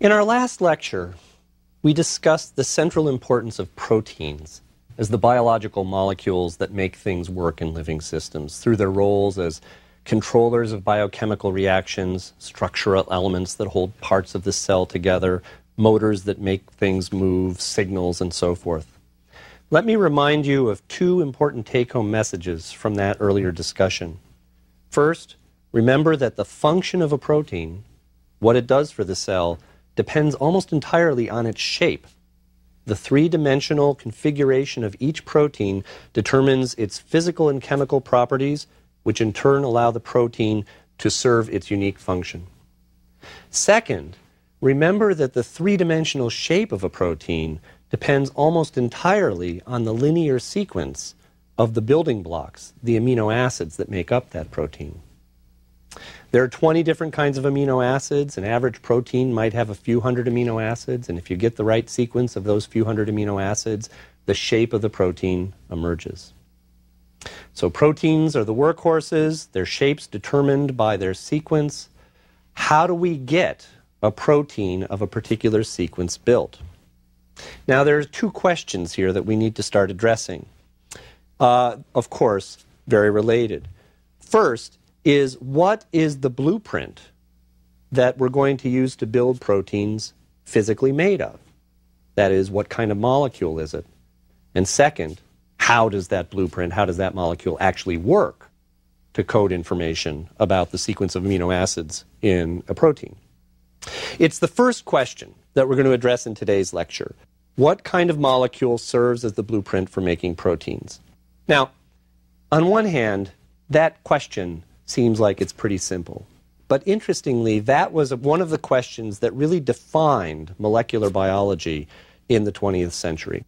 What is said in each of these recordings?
In our last lecture, we discussed the central importance of proteins as the biological molecules that make things work in living systems through their roles as controllers of biochemical reactions, structural elements that hold parts of the cell together, motors that make things move, signals, and so forth. Let me remind you of two important take-home messages from that earlier discussion. First, remember that the function of a protein, what it does for the cell, depends almost entirely on its shape. The three-dimensional configuration of each protein determines its physical and chemical properties, which in turn allow the protein to serve its unique function. Second, remember that the three-dimensional shape of a protein depends almost entirely on the linear sequence of the building blocks, the amino acids that make up that protein. There are 20 different kinds of amino acids. An average protein might have a few hundred amino acids, and if you get the right sequence of those few hundred amino acids, the shape of the protein emerges. So proteins are the workhorses, their shapes determined by their sequence. How do we get a protein of a particular sequence built? Now, there are two questions here that we need to start addressing. Of course, very related. First is, what is the blueprint that we're going to use to build proteins physically made of? That is, what kind of molecule is it? And second, how does that blueprint, how does that molecule actually work to code information about the sequence of amino acids in a protein? It's the first question that we're going to address in today's lecture. What kind of molecule serves as the blueprint for making proteins? Now, on one hand, that question seems like it's pretty simple. But interestingly, that was one of the questions that really defined molecular biology in the 20th century.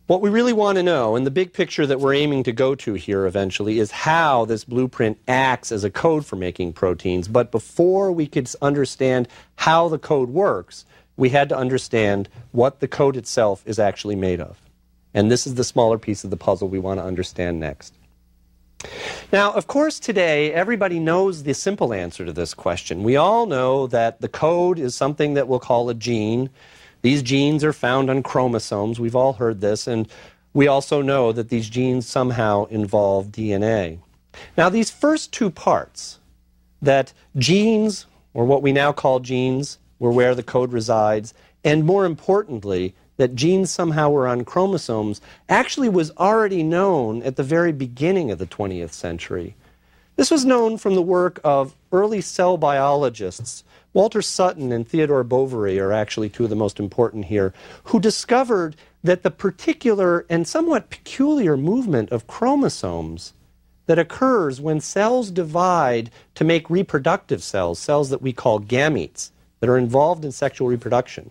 What we really want to know, and the big picture that we're aiming to go to here eventually, is how this blueprint acts as a code for making proteins. But before we could understand how the code works, we had to understand what the code itself is actually made of. And this is the smaller piece of the puzzle we want to understand next. Now, of course, today, everybody knows the simple answer to this question. We all know that the code is something that we'll call a gene. These genes are found on chromosomes. We've all heard this. And we also know that these genes somehow involve DNA. Now, these first two parts, that genes, or what we now call genes, were where the code resides, and more importantly, that genes somehow were on chromosomes, actually was already known at the very beginning of the 20th century. This was known from the work of early cell biologists. Walter Sutton and Theodore Boveri are actually two of the most important here, who discovered that the particular and somewhat peculiar movement of chromosomes that occurs when cells divide to make reproductive cells, cells that we call gametes, that are involved in sexual reproduction,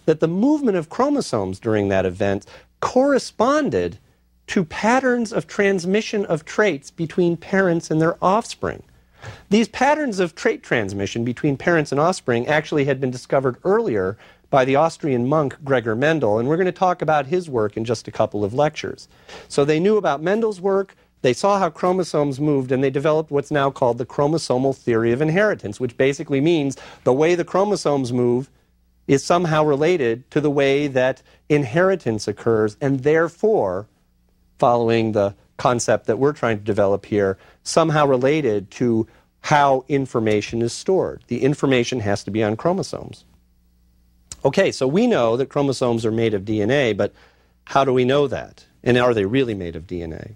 that the movement of chromosomes during that event corresponded to patterns of transmission of traits between parents and their offspring. These patterns of trait transmission between parents and offspring actually had been discovered earlier by the Austrian monk Gregor Mendel, and we're going to talk about his work in just a couple of lectures. So they knew about Mendel's work, they saw how chromosomes moved, and they developed what's now called the chromosomal theory of inheritance, which basically means the way the chromosomes move is somehow related to the way that inheritance occurs, and therefore, following the concept that we're trying to develop here, somehow related to how information is stored. The information has to be on chromosomes. Okay, so we know that chromosomes are made of DNA, but how do we know that? And are they really made of DNA?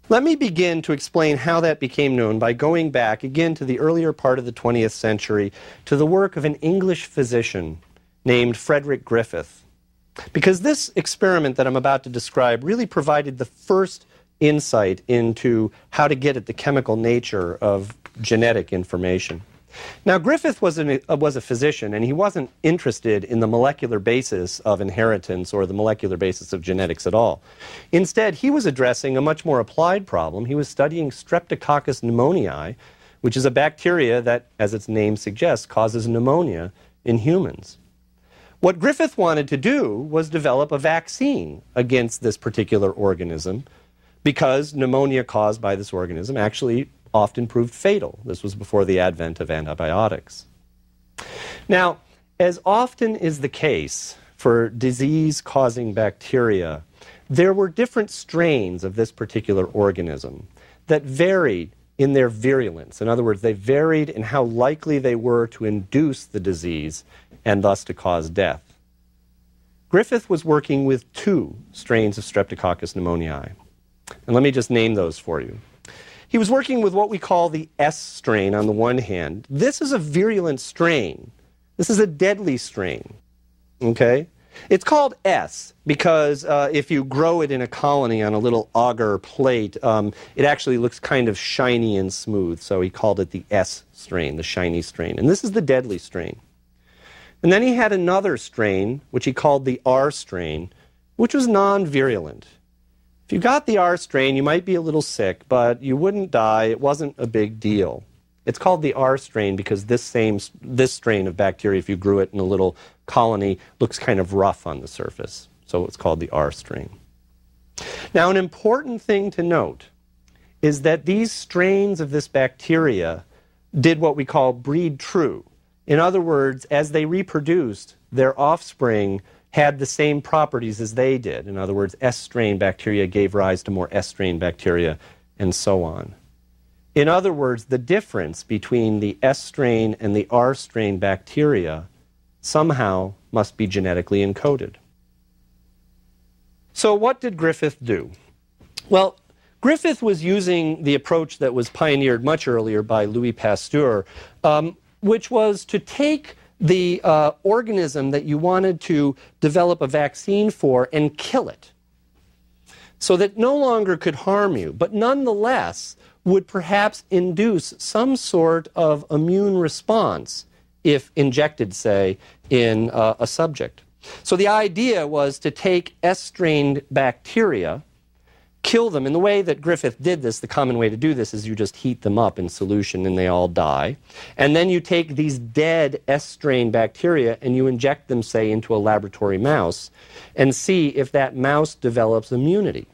Let me begin to explain how that became known by going back again to the earlier part of the 20th century to the work of an English physician named Frederick Griffith. Because this experiment that I'm about to describe really provided the first insight into how to get at the chemical nature of genetic information. Now, Griffith was a physician, and he wasn't interested in the molecular basis of inheritance or the molecular basis of genetics at all. Instead, he was addressing a much more applied problem. He was studying Streptococcus pneumoniae, which is a bacteria that, as its name suggests, causes pneumonia in humans. What Griffith wanted to do was develop a vaccine against this particular organism, because pneumonia caused by this organism actually often proved fatal. This was before the advent of antibiotics. Now, as often is the case for disease-causing bacteria, there were different strains of this particular organism that varied in their virulence. In other words, they varied in how likely they were to induce the disease and thus to cause death. Griffith was working with 2 strains of Streptococcus pneumoniae. And let me just name those for you. He was working with what we call the S strain on the one hand. This is a virulent strain. This is a deadly strain. Okay? It's called S because if you grow it in a colony on a little agar plate, it actually looks kind of shiny and smooth. So he called it the S strain, the shiny strain. And this is the deadly strain. And then he had another strain, which he called the R strain, which was non-virulent. If you got the R strain, you might be a little sick, but you wouldn't die. It wasn't a big deal. It's called the R strain because this strain of bacteria, if you grew it in a little colony, looks kind of rough on the surface. So it's called the R strain. Now, an important thing to note is that these strains of this bacteria did what we call breed true. In other words, as they reproduced, their offspring had the same properties as they did. In other words, S strain bacteria gave rise to more S strain bacteria, and so on. In other words, the difference between the S strain and the R strain bacteria somehow must be genetically encoded. So what did Griffith do? Well, Griffith was using the approach that was pioneered much earlier by Louis Pasteur, which was to take the organism that you wanted to develop a vaccine for and kill it so that it no longer could harm you, but nonetheless would perhaps induce some sort of immune response if injected, say, in a subject. So the idea was to take S-strained bacteria, kill them. And the way that Griffith did this, the common way to do this, is you just heat them up in solution and they all die. And then you take these dead S-strain bacteria and you inject them, say, into a laboratory mouse and see if that mouse develops immunity.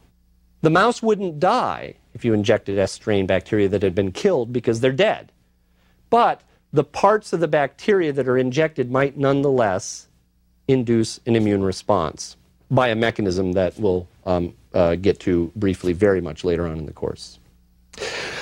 The mouse wouldn't die if you injected S-strain bacteria that had been killed because they're dead. But the parts of the bacteria that are injected might nonetheless induce an immune response by a mechanism that we'll get to briefly very much later on in the course.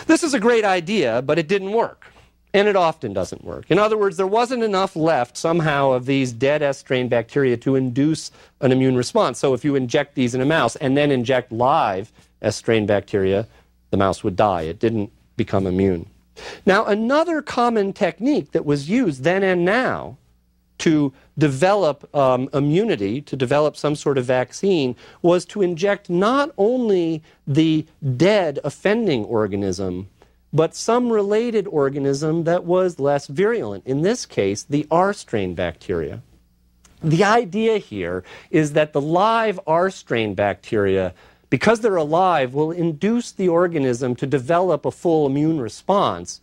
This is a great idea, but it didn't work. And it often doesn't work. In other words, there wasn't enough left somehow of these dead S-strain bacteria to induce an immune response. So if you inject these in a mouse and then inject live S-strain bacteria, the mouse would die. It didn't become immune. Now, another common technique that was used then and now to develop immunity, to develop some sort of vaccine, was to inject not only the dead offending organism, but some related organism that was less virulent, in this case, the R-strain bacteria. The idea here is that the live R-strain bacteria, because they're alive, will induce the organism to develop a full immune response,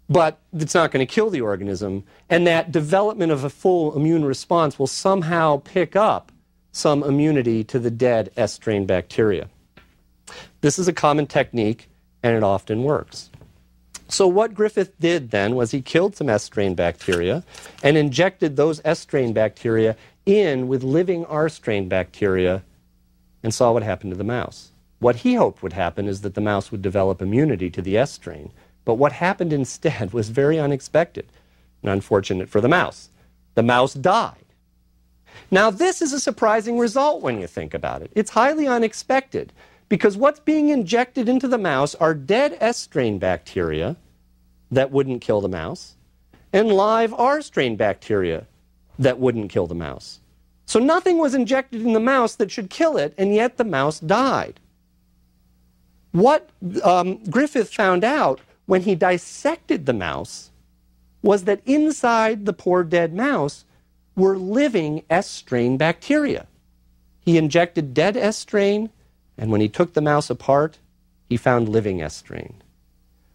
but it's not going to kill the organism, and that development of a full immune response will somehow pick up some immunity to the dead S-strain bacteria. This is a common technique, and it often works. So what Griffith did then was he killed some S-strain bacteria and injected those S-strain bacteria in with living R-strain bacteria and saw what happened to the mouse. What he hoped would happen is that the mouse would develop immunity to the S-strain. But what happened instead was very unexpected and unfortunate for the mouse. The mouse died. Now, this is a surprising result when you think about it. It's highly unexpected because what's being injected into the mouse are dead S-strain bacteria that wouldn't kill the mouse and live R-strain bacteria that wouldn't kill the mouse. So nothing was injected in the mouse that should kill it, and yet the mouse died. What Griffith found out when he dissected the mouse was that inside the poor dead mouse were living S-strain bacteria. He injected dead S-strain, and when he took the mouse apart, he found living S-strain.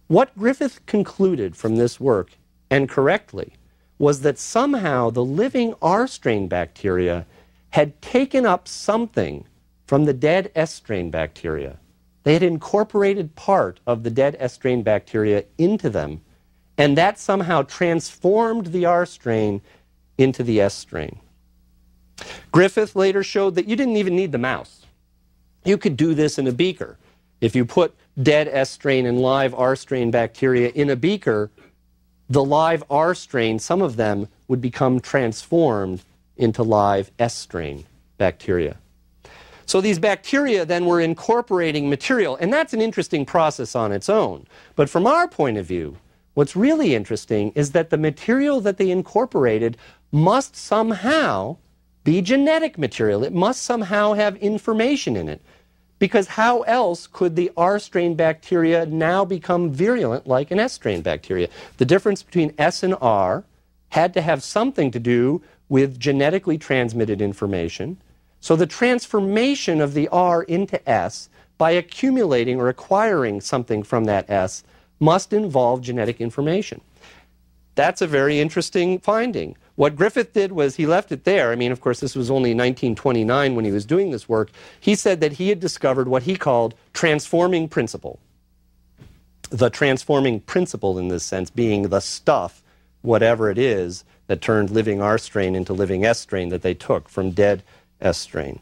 What Griffith concluded from this work, and correctly, was that somehow the living R-strain bacteria had taken up something from the dead S-strain bacteria. They had incorporated part of the dead S-strain bacteria into them, and that somehow transformed the R-strain into the S strain. Griffith later showed that you didn't even need the mouse. You could do this in a beaker. If you put dead S strain and live R strain bacteria in a beaker, the live R strain, some of them, would become transformed into live S strain bacteria. So these bacteria then were incorporating material, and that's an interesting process on its own. But from our point of view, what's really interesting is that the material that they incorporated must somehow be genetic material. It must somehow have information in it. Because how else could the R strain bacteria now become virulent like an S strain bacteria? The difference between S and R had to have something to do with genetically transmitted information. So the transformation of the R into S by accumulating or acquiring something from that S must involve genetic information. That's a very interesting finding. What Griffith did was he left it there. I mean, of course, this was only 1929 when he was doing this work. He said that he had discovered what he called transforming principle. The transforming principle in this sense being the stuff, whatever it is, that turned living R strain into living S strain that they took from dead S strain.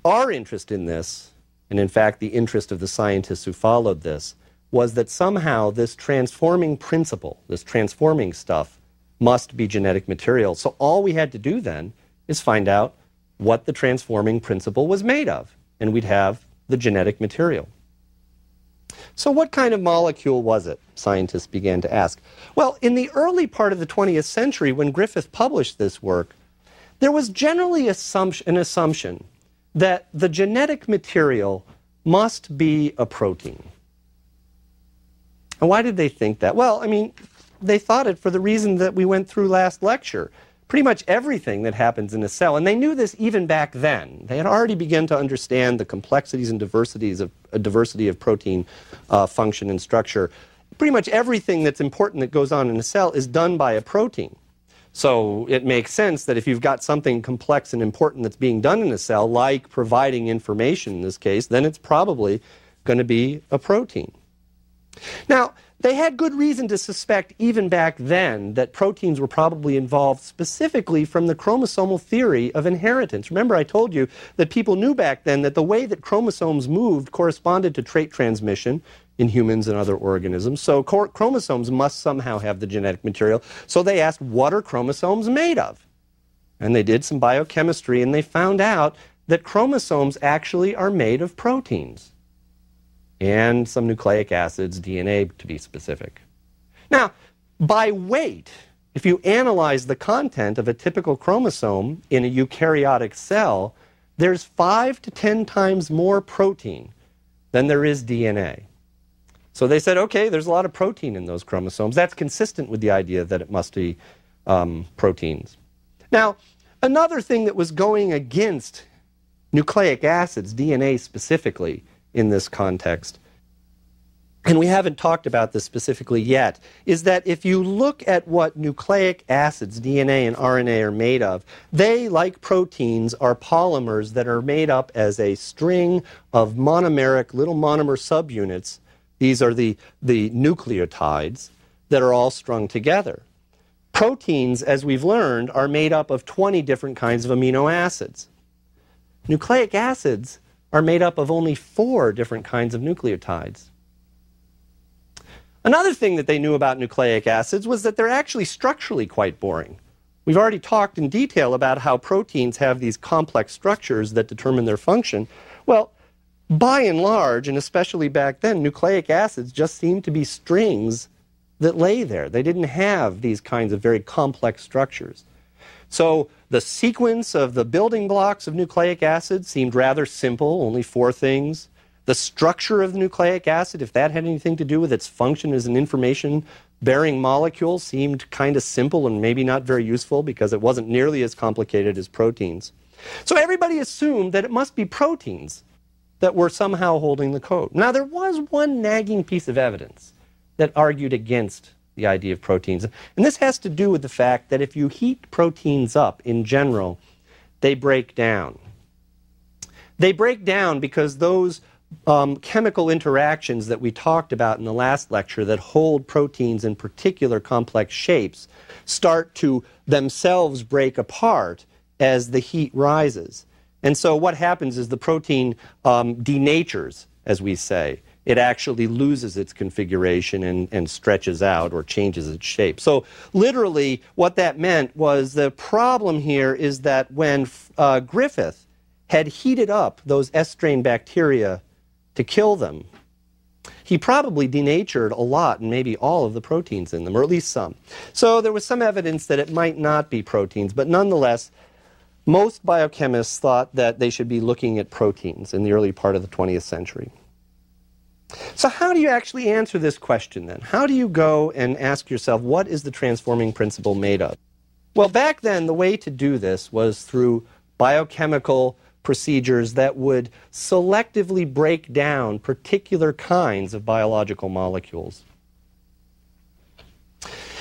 Our interest in this, and in fact the interest of the scientists who followed this, was that somehow this transforming principle, this transforming stuff, must be genetic material. So all we had to do then is find out what the transforming principle was made of, and we'd have the genetic material. So what kind of molecule was it? Scientists began to ask. Well, in the early part of the 20th century, when Griffith published this work, there was generally an assumption that the genetic material must be a protein. And why did they think that? Well, I mean, they thought it for the reason that we went through last lecture. Pretty much everything that happens in a cell, and they knew this even back then. They had already begun to understand the complexities and diversity of protein function and structure. Pretty much everything that's important that goes on in a cell is done by a protein. So it makes sense that if you've got something complex and important that's being done in a cell, like providing information in this case, then it's probably going to be a protein. Now, they had good reason to suspect even back then that proteins were probably involved specifically from the chromosomal theory of inheritance. Remember, I told you that people knew back then that the way that chromosomes moved corresponded to trait transmission in humans and other organisms. So chromosomes must somehow have the genetic material. So they asked, what are chromosomes made of? And they did some biochemistry, and they found out that chromosomes actually are made of proteins. And some nucleic acids, DNA to be specific. Now, by weight, if you analyze the content of a typical chromosome in a eukaryotic cell, there's 5 to 10 times more protein than there is DNA. So they said, okay, there's a lot of protein in those chromosomes. That's consistent with the idea that it must be proteins. Now, another thing that was going against nucleic acids, DNA specifically, in this context, and we haven't talked about this specifically yet, is that if you look at what nucleic acids, DNA and RNA, are made of, they, like proteins, are polymers that are made up as a string of monomeric little monomer subunits. These are the nucleotides that are all strung together. Proteins, as we've learned, are made up of 20 different kinds of amino acids. Nucleic acids are made up of only 4 different kinds of nucleotides. Another thing that they knew about nucleic acids was that they're actually structurally quite boring. We've already talked in detail about how proteins have these complex structures that determine their function. Well, by and large, and especially back then, nucleic acids just seemed to be strings that lay there. They didn't have these kinds of very complex structures. So the sequence of the building blocks of nucleic acid seemed rather simple, only 4 things. The structure of the nucleic acid, if that had anything to do with its function as an information-bearing molecule, seemed kind of simple and maybe not very useful because it wasn't nearly as complicated as proteins. So everybody assumed that it must be proteins that were somehow holding the code. Now, there was one nagging piece of evidence that argued against the idea of proteins. And this has to do with the fact that if you heat proteins up in general, they break down. They break down because those chemical interactions that we talked about in the last lecture that hold proteins in particular complex shapes start to themselves break apart as the heat rises. And so what happens is the protein denatures, as we say. It actually loses its configuration and stretches out or changes its shape. So literally what that meant was the problem here is that when Griffith had heated up those S-strain bacteria to kill them, he probably denatured a lot and maybe all of the proteins in them, or at least some. So there was some evidence that it might not be proteins, but nonetheless, most biochemists thought that they should be looking at proteins in the early part of the 20th century. So how do you actually answer this question then? How do you go and ask yourself, what is the transforming principle made of? Well, back then, the way to do this was through biochemical procedures that would selectively break down particular kinds of biological molecules.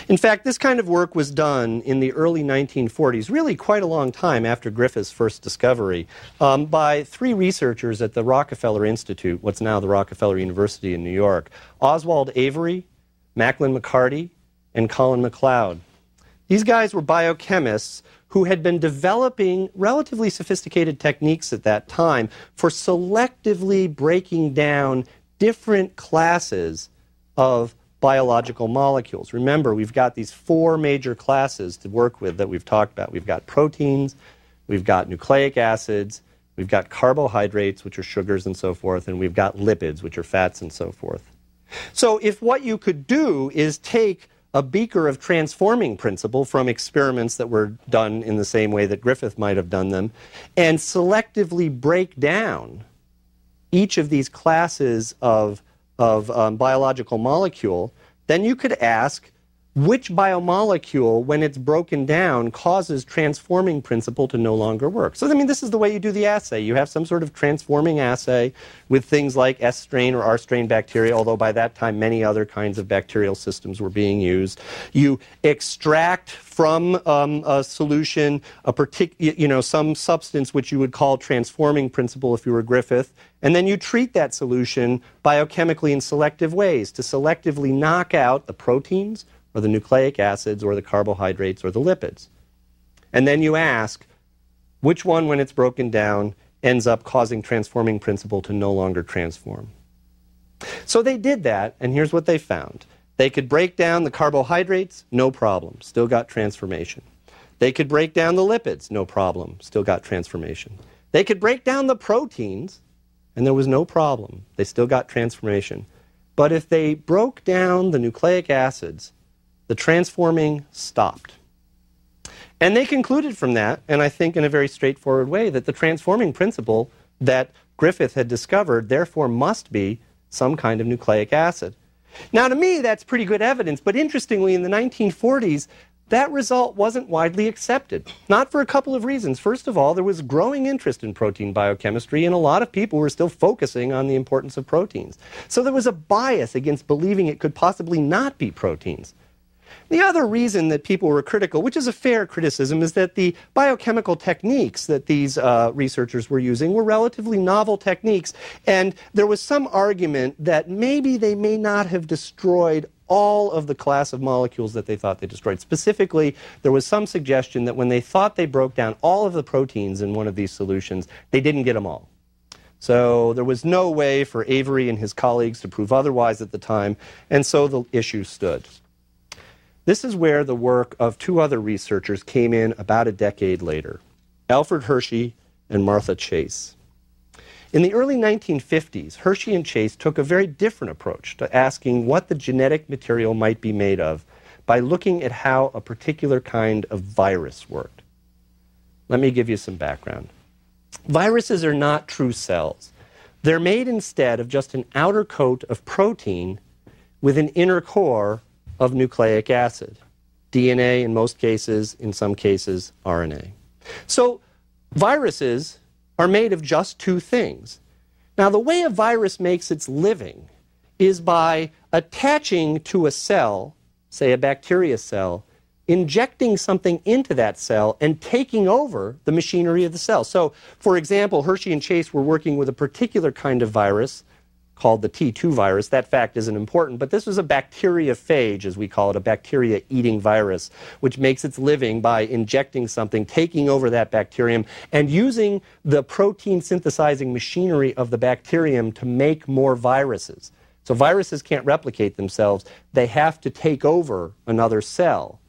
In fact, this kind of work was done in the early 1940s, really quite a long time after Griffith's first discovery, by three researchers at the Rockefeller Institute, what's now the Rockefeller University in New York: Oswald Avery, Macklin McCarty, and Colin MacLeod. These guys were biochemists who had been developing relatively sophisticated techniques at that time for selectively breaking down different classes of biological molecules. Remember, we've got these four major classes to work with that we've talked about. We've got proteins, we've got nucleic acids, we've got carbohydrates, which are sugars and so forth, and we've got lipids, which are fats and so forth. So if what you could do is take a beaker of transforming principle from experiments that were done in the same way that Griffith might have done them, and selectively break down each of these classes of biological molecule, then you could ask which biomolecule, when it's broken down, causes transforming principle to no longer work. So, I mean, this is the way you do the assay. You have some sort of transforming assay with things like S-strain or R-strain bacteria, although by that time many other kinds of bacterial systems were being used. You extract from a solution some substance which you would call transforming principle if you were Griffith, and then you treat that solution biochemically in selective ways to selectively knock out the proteins or the nucleic acids or the carbohydrates or the lipids. And then you ask which one, when it's broken down, ends up causing transforming principle to no longer transform. So they did that, and here's what they found. They could break down the carbohydrates, no problem, still got transformation. They could break down the lipids, no problem, still got transformation. They could break down the proteins, and there was no problem, they still got transformation. But if they broke down the nucleic acids, the transforming stopped. And they concluded from that, and I think in a very straightforward way, that the transforming principle that Griffith had discovered therefore must be some kind of nucleic acid. Now, to me, that's pretty good evidence, but interestingly, in the 1940s, that result wasn't widely accepted, not for a couple of reasons. First of all, there was growing interest in protein biochemistry, and a lot of people were still focusing on the importance of proteins. So there was a bias against believing it could possibly not be proteins. The other reason that people were critical, which is a fair criticism, is that the biochemical techniques that these researchers were using were relatively novel techniques, and there was some argument that maybe they may not have destroyed all of the class of molecules that they thought they destroyed. Specifically, there was some suggestion that when they thought they broke down all of the proteins in one of these solutions, they didn't get them all. So there was no way for Avery and his colleagues to prove otherwise at the time, and so the issue stood. This is where the work of two other researchers came in about a decade later, Alfred Hershey and Martha Chase. In the early 1950s, Hershey and Chase took a very different approach to asking what the genetic material might be made of by looking at how a particular kind of virus worked. Let me give you some background. Viruses are not true cells. They're made instead of just an outer coat of protein with an inner core of nucleic acid, DNA in most cases, in some cases RNA. So viruses are made of just two things. Now, the way a virus makes its living is by attaching to a cell, say a bacteria cell, injecting something into that cell and taking over the machinery of the cell. So, for example, Hershey and Chase were working with a particular kind of virus called the T2 virus. That fact isn't important, but this was a bacteriophage, as we call it, a bacteria-eating virus, which makes its living by injecting something, taking over that bacterium, and using the protein synthesizing machinery of the bacterium to make more viruses. So viruses can't replicate themselves. They have to take over another cell.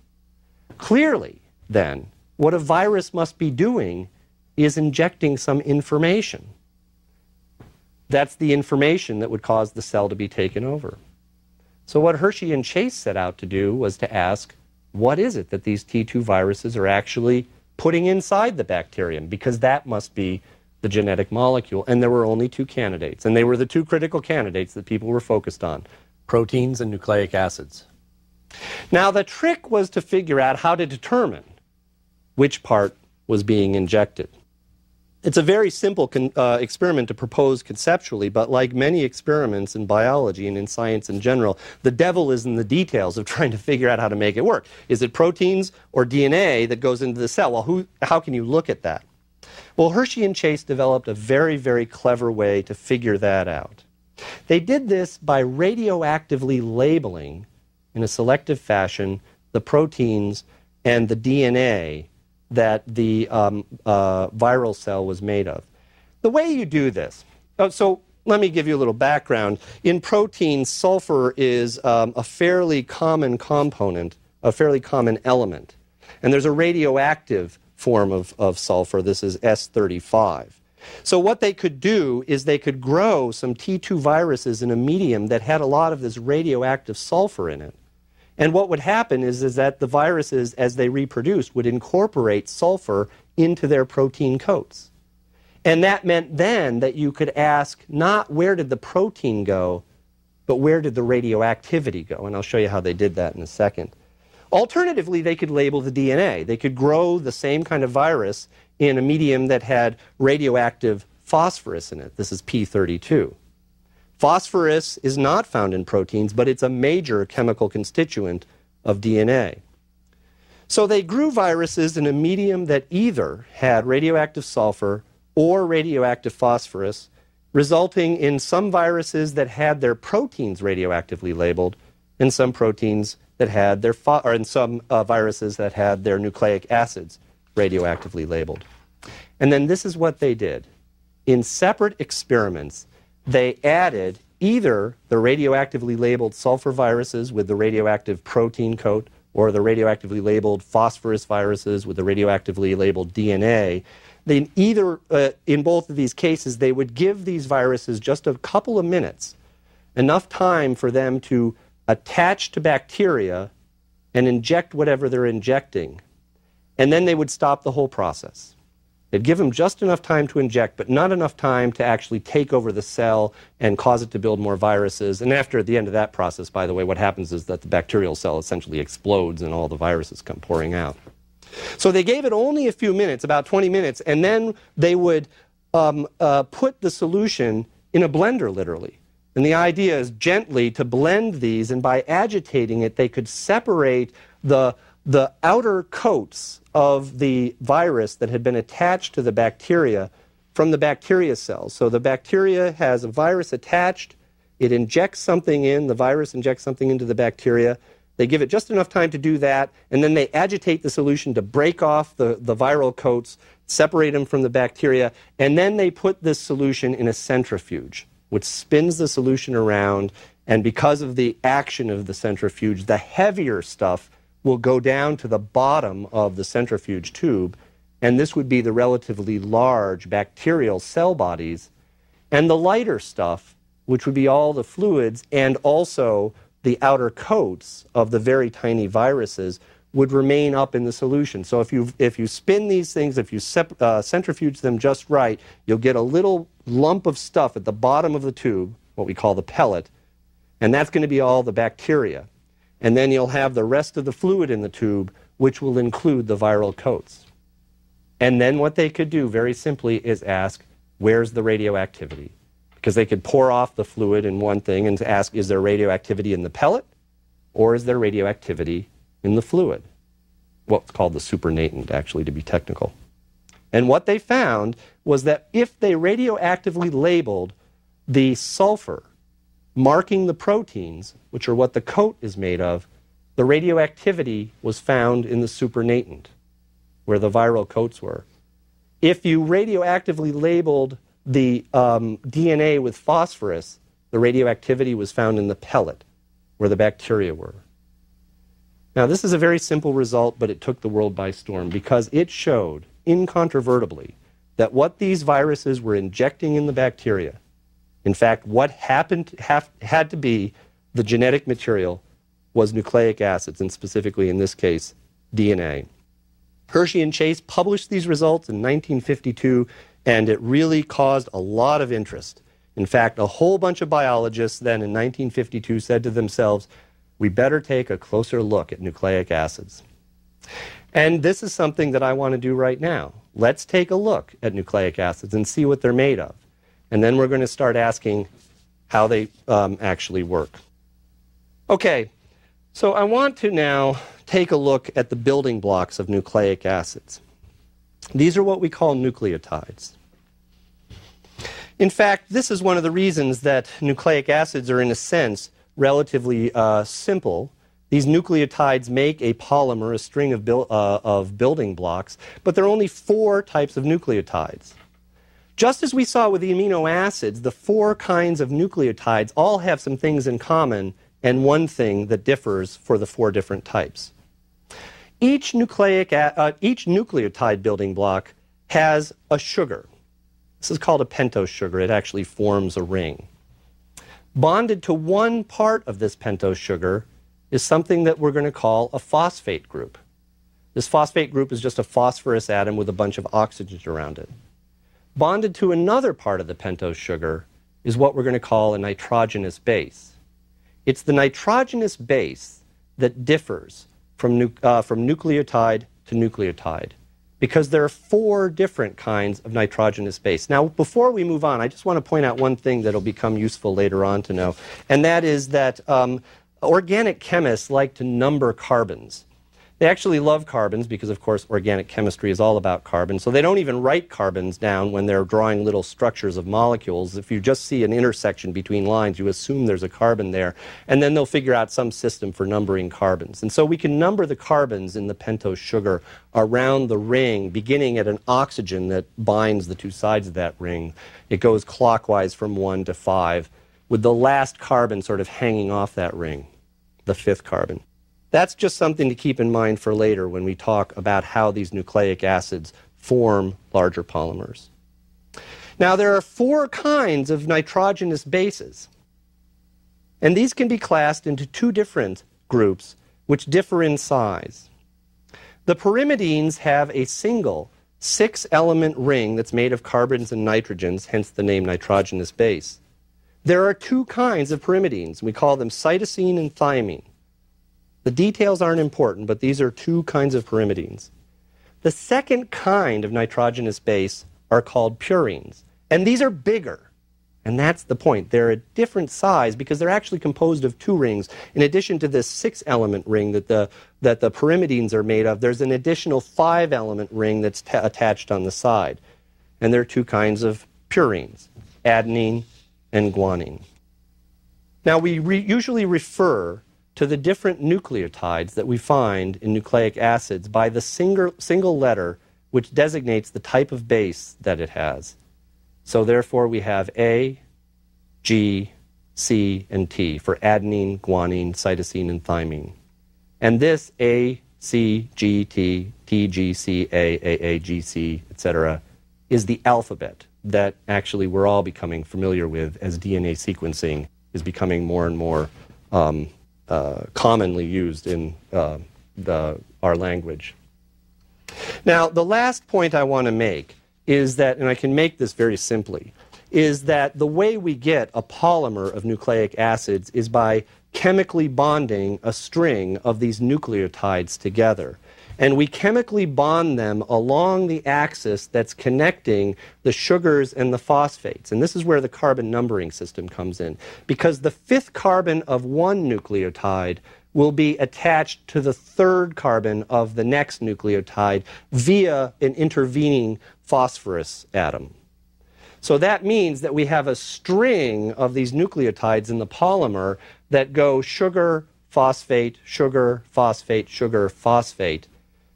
Clearly, then, what a virus must be doing is injecting some information. That's the information that would cause the cell to be taken over. So what Hershey and Chase set out to do was to ask, what is it that these T2 viruses are actually putting inside the bacterium? Because that must be the genetic molecule. And there were only two candidates. And they were the two critical candidates that people were focused on: proteins and nucleic acids. Now, the trick was to figure out how to determine which part was being injected. It's a very simple experiment to propose conceptually, but like many experiments in biology and in science in general, the devil is in the details of trying to figure out how to make it work. Is it proteins or DNA that goes into the cell? Well, how can you look at that? Well, Hershey and Chase developed a very, very clever way to figure that out. They did this by radioactively labeling, in a selective fashion, the proteins and the DNA that the viral cell was made of. The way you do this, so let me give you a little background. In proteins, sulfur is a fairly common component, a fairly common element. And there's a radioactive form of sulfur. This is S35. So what they could do is they could grow some T2 viruses in a medium that had a lot of this radioactive sulfur in it. And what would happen is that the viruses, as they reproduced, would incorporate sulfur into their protein coats. And that meant then that you could ask not where did the protein go, but where did the radioactivity go? And I'll show you how they did that in a second. Alternatively, they could label the DNA. They could grow the same kind of virus in a medium that had radioactive phosphorus in it. This is P32. Phosphorus is not found in proteins, but it's a major chemical constituent of DNA. So they grew viruses in a medium that either had radioactive sulfur or radioactive phosphorus, resulting in some viruses that had their proteins radioactively labeled, and some proteins that had their some viruses that had their nucleic acids radioactively labeled. And then this is what they did. In separate experiments, they added either the radioactively labeled sulfur viruses with the radioactive protein coat or the radioactively labeled phosphorus viruses with the radioactively labeled DNA. Then in both of these cases, they would give these viruses just a couple of minutes, enough time for them to attach to bacteria and inject whatever they're injecting. And then they would stop the whole process. They'd give them just enough time to inject, but not enough time to actually take over the cell and cause it to build more viruses. And after, at the end of that process, by the way, what happens is that the bacterial cell essentially explodes and all the viruses come pouring out. So they gave it only a few minutes, about 20 minutes, and then they would put the solution in a blender, literally. And the idea is gently to blend these, and by agitating it, they could separate the outer coats of the virus that had been attached to the bacteria from the bacteria cells. So the bacteria has a virus attached, it injects something in, the virus injects something into the bacteria, they give it just enough time to do that, and then they agitate the solution to break off the viral coats, separate them from the bacteria, and then they put this solution in a centrifuge, which spins the solution around, and because of the action of the centrifuge, the heavier stuff will go down to the bottom of the centrifuge tube, and this would be the relatively large bacterial cell bodies, and the lighter stuff, which would be all the fluids and also the outer coats of the very tiny viruses, would remain up in the solution. So if you spin these things, if you centrifuge them just right, you'll get a little lump of stuff at the bottom of the tube, what we call the pellet, and that's going to be all the bacteria. And then you'll have the rest of the fluid in the tube, which will include the viral coats. And then what they could do, very simply, is ask, where's the radioactivity? Because they could pour off the fluid in one thing and ask, is there radioactivity in the pellet? Or is there radioactivity in the fluid? what's called the supernatant, actually, to be technical. And what they found was that if they radioactively labeled the sulfur marking the proteins, which are what the coat is made of, the radioactivity was found in the supernatant, where the viral coats were. If you radioactively labeled the DNA with phosphorus, the radioactivity was found in the pellet, where the bacteria were. Now, this is a very simple result, but it took the world by storm because it showed incontrovertibly that what these viruses were injecting in the bacteria, in fact, what had to be the genetic material, was nucleic acids, and specifically in this case, DNA. Hershey and Chase published these results in 1952, and it really caused a lot of interest. In fact, a whole bunch of biologists then in 1952 said to themselves, we better take a closer look at nucleic acids. And this is something that I want to do right now. Let's take a look at nucleic acids and see what they're made of. And then we're going to start asking how they actually work. Okay, so I want to now take a look at the building blocks of nucleic acids. These are what we call nucleotides. In fact, this is one of the reasons that nucleic acids are, in a sense, relatively simple. These nucleotides make a polymer, a string of building blocks, but there are only 4 types of nucleotides. Just as we saw with the amino acids, the 4 kinds of nucleotides all have some things in common and one thing that differs for the 4 different types. Each nucleotide building block has a sugar. This is called a pentose sugar. It actually forms a ring. Bonded to one part of this pentose sugar is something that we're going to call a phosphate group. This phosphate group is just a phosphorus atom with a bunch of oxygens around it. Bonded to another part of the pentose sugar is what we're going to call a nitrogenous base. It's the nitrogenous base that differs from nucleotide to nucleotide, because there are 4 different kinds of nitrogenous base. Now, before we move on, I just want to point out one thing that will become useful later on to know, and that is that organic chemists like to number carbons. They actually love carbons because, of course, organic chemistry is all about carbon, so they don't even write carbons down when they're drawing little structures of molecules. If you just see an intersection between lines, you assume there's a carbon there, and then they'll figure out some system for numbering carbons. And so we can number the carbons in the pentose sugar around the ring, beginning at an oxygen that binds the 2 sides of that ring. It goes clockwise from 1 to 5, with the last carbon sort of hanging off that ring, the 5th carbon. That's just something to keep in mind for later when we talk about how these nucleic acids form larger polymers. Now, there are 4 kinds of nitrogenous bases, and these can be classed into 2 different groups which differ in size. The pyrimidines have a single 6-element ring that's made of carbons and nitrogens, hence the name nitrogenous base. There are 2 kinds of pyrimidines. We call them cytosine and thymine. The details aren't important, but these are 2 kinds of pyrimidines. The second kind of nitrogenous base are called purines, and these are bigger. And that's the point. They're a different size because they're actually composed of 2 rings. In addition to this 6-element ring that the pyrimidines are made of, there's an additional 5-element ring that's attached on the side. And there are 2 kinds of purines, adenine and guanine. Now, we usually refer to the different nucleotides that we find in nucleic acids by the single letter which designates the type of base that it has. So therefore we have A, G, C, and T for adenine, guanine, cytosine, and thymine. And this A, C, G, T, T, G, C, A, G, C, etc. is the alphabet that actually we're all becoming familiar with as DNA sequencing is becoming more and more commonly used in our language. Now, the last point I want to make is that, and I can make this very simply, is that the way we get a polymer of nucleic acids is by chemically bonding a string of these nucleotides together. And we chemically bond them along the axis that's connecting the sugars and the phosphates. And this is where the carbon numbering system comes in. Because the 5th carbon of one nucleotide will be attached to the third carbon of the next nucleotide via an intervening phosphorus atom. So that means that we have a string of these nucleotides in the polymer that go sugar, phosphate, sugar, phosphate, sugar, phosphate.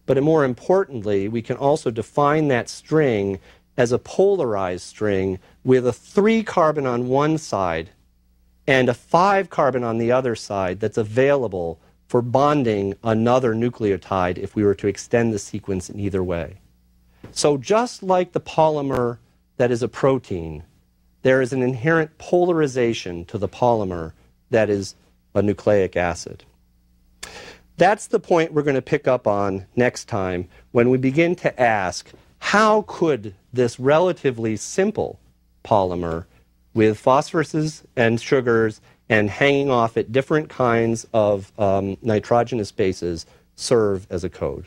But more importantly, we can also define that string as a polarized string with a 3-carbon on one side and a 5-carbon on the other side that's available for bonding another nucleotide if we were to extend the sequence in either way. So just like the polymer that is a protein, there is an inherent polarization to the polymer that is a nucleic acid. That's the point we're going to pick up on next time when we begin to ask, how could this relatively simple polymer with phosphoruses and sugars and hanging off at different kinds of nitrogenous bases serve as a code?